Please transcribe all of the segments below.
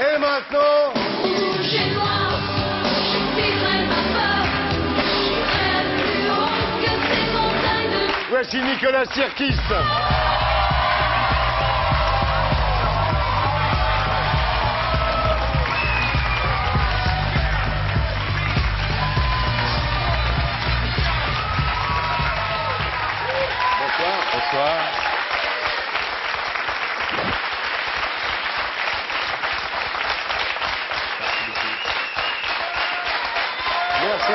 Et maintenant... Rouge et noir, je vivrai ma peur. J'irai plus haut que ces montagnes de... Voici Nicolas Sirkis. Bonsoir. Merci.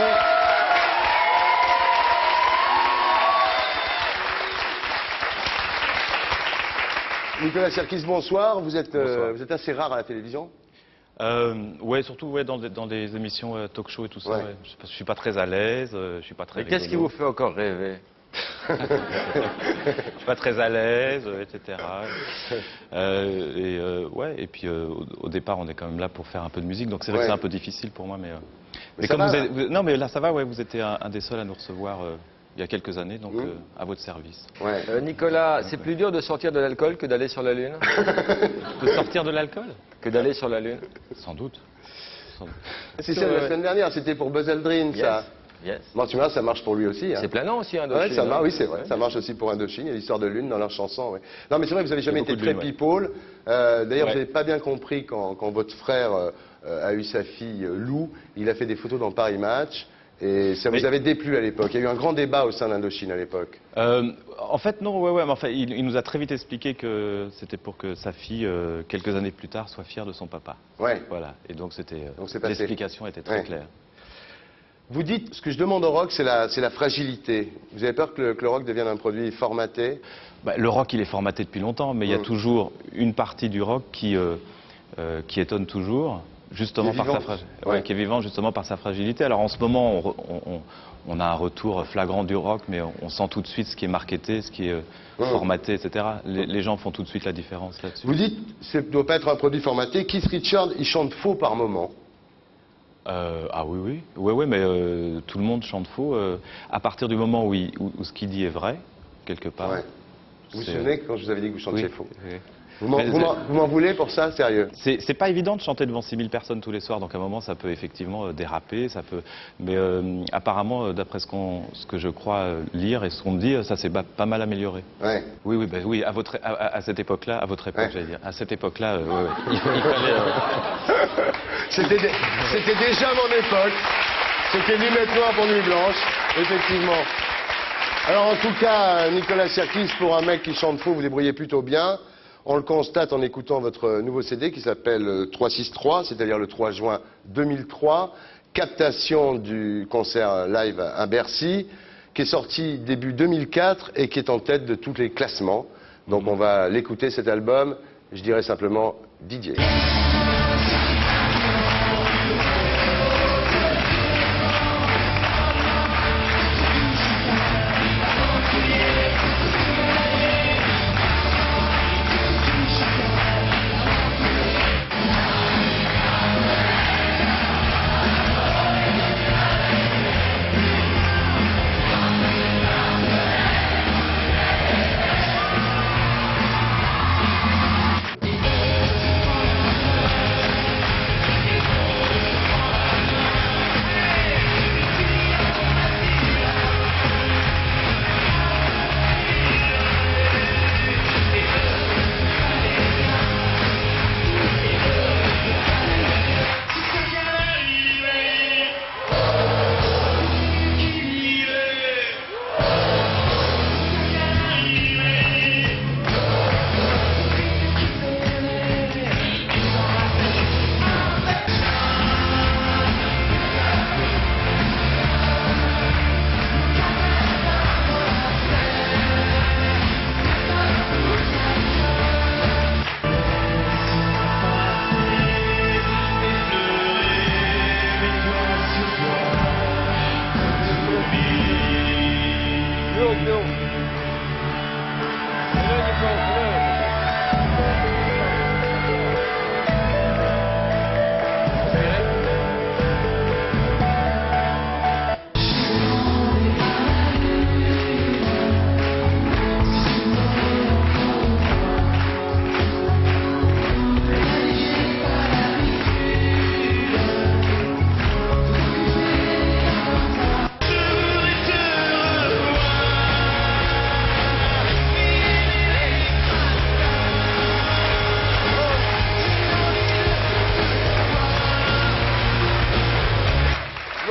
Nicolas Sirkis, bonsoir. Vous êtes assez rare à la télévision. Ouais, surtout ouais, dans des émissions talk show et tout ça. Ouais. Ouais. Je suis pas très à l'aise, je suis pas très. Mais qu'est-ce qui vous fait encore rêver? Je suis pas très à l'aise, etc. Ouais, et puis au départ, on est quand même là pour faire un peu de musique, donc c'est vrai que c'est un peu difficile pour moi, mais ça comme va, non, mais là ça va, ouais, vous étiez un des seuls à nous recevoir il y a quelques années, donc à votre service. Ouais. Nicolas, c'est plus dur de sortir de l'alcool que d'aller sur la Lune? De sortir de l'alcool? Que d'aller sur la Lune? Sans doute. C'est ça, la semaine dernière, c'était pour Buzz Aldrin, ça. Yes. Bon, tu vois, ça marche pour lui aussi. Hein. C'est planant aussi, Indochine. Ouais, ça marche, hein. oui, c'est vrai. Ça marche aussi pour Indochine. Il y a l'histoire de Lune dans leur chanson. Ouais. Non, mais c'est vrai que vous n'avez jamais été beaucoup de très Lune, people. D'ailleurs, Ouais. je n'avez pas bien compris quand votre frère a eu sa fille Lou. Il a fait des photos dans Paris Match. Et ça vous avait déplu à l'époque. Il y a eu un grand débat au sein d'Indochine à l'époque. En fait, non, ouais, mais enfin, il nous a très vite expliqué que c'était pour que sa fille, quelques années plus tard, soit fière de son papa. Ouais. Voilà, et donc c'était, Donc c'est passé. l'explication était très Ouais. claire. Vous dites, ce que je demande au rock, c'est la fragilité. Vous avez peur que le rock devienne un produit formaté? Bah, le rock, il est formaté depuis longtemps, mais il y a toujours une partie du rock qui étonne toujours, justement Qui est par sa vivante. ouais, qui est vivant justement par sa fragilité. Alors en ce moment, on a un retour flagrant du rock, mais on sent tout de suite ce qui est marketé, ce qui est formaté, etc. Les gens font tout de suite la différence là-dessus. Vous dites, ça ne doit pas être un produit formaté. Keith Richards, il chante faux par moment. Ah oui, mais tout le monde chante faux. À partir du moment où ce qu'il dit est vrai, quelque part. Ouais. Vous vous c'est- souvenez quand je vous avais dit que vous chantiez Oui, faux? oui. Vous m'en voulez pour ça, sérieux? C'est pas évident de chanter devant 6000 personnes tous les soirs, donc à un moment ça peut effectivement déraper, mais apparemment, d'après ce que je crois lire et ce qu'on me dit, ça s'est pas mal amélioré. Ouais. Oui, à cette époque-là, à votre époque, Ouais. j'allais dire, à cette époque-là, ouais. Il fallait. C'était déjà mon époque. C'était nuit noire pour nuit blanche, effectivement. Alors en tout cas, Nicolas Sirkis, pour un mec qui chante faux, vous débrouillez plutôt bien. On le constate en écoutant votre nouveau CD qui s'appelle 363, c'est-à-dire le 3 juin 2003. Captation du concert live à Bercy, qui est sorti début 2004 et qui est en tête de tous les classements. Donc on va l'écouter cet album, je dirais simplement Didier.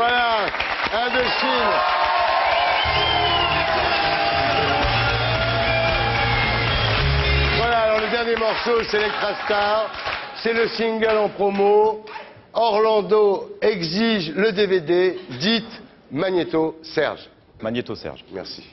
Voilà, Indochine. Voilà, alors le dernier morceau, c'est Electrastar. C'est le single en promo. Orlando exige le DVD. Dites Magnéto Serge. Magnéto Serge. Merci.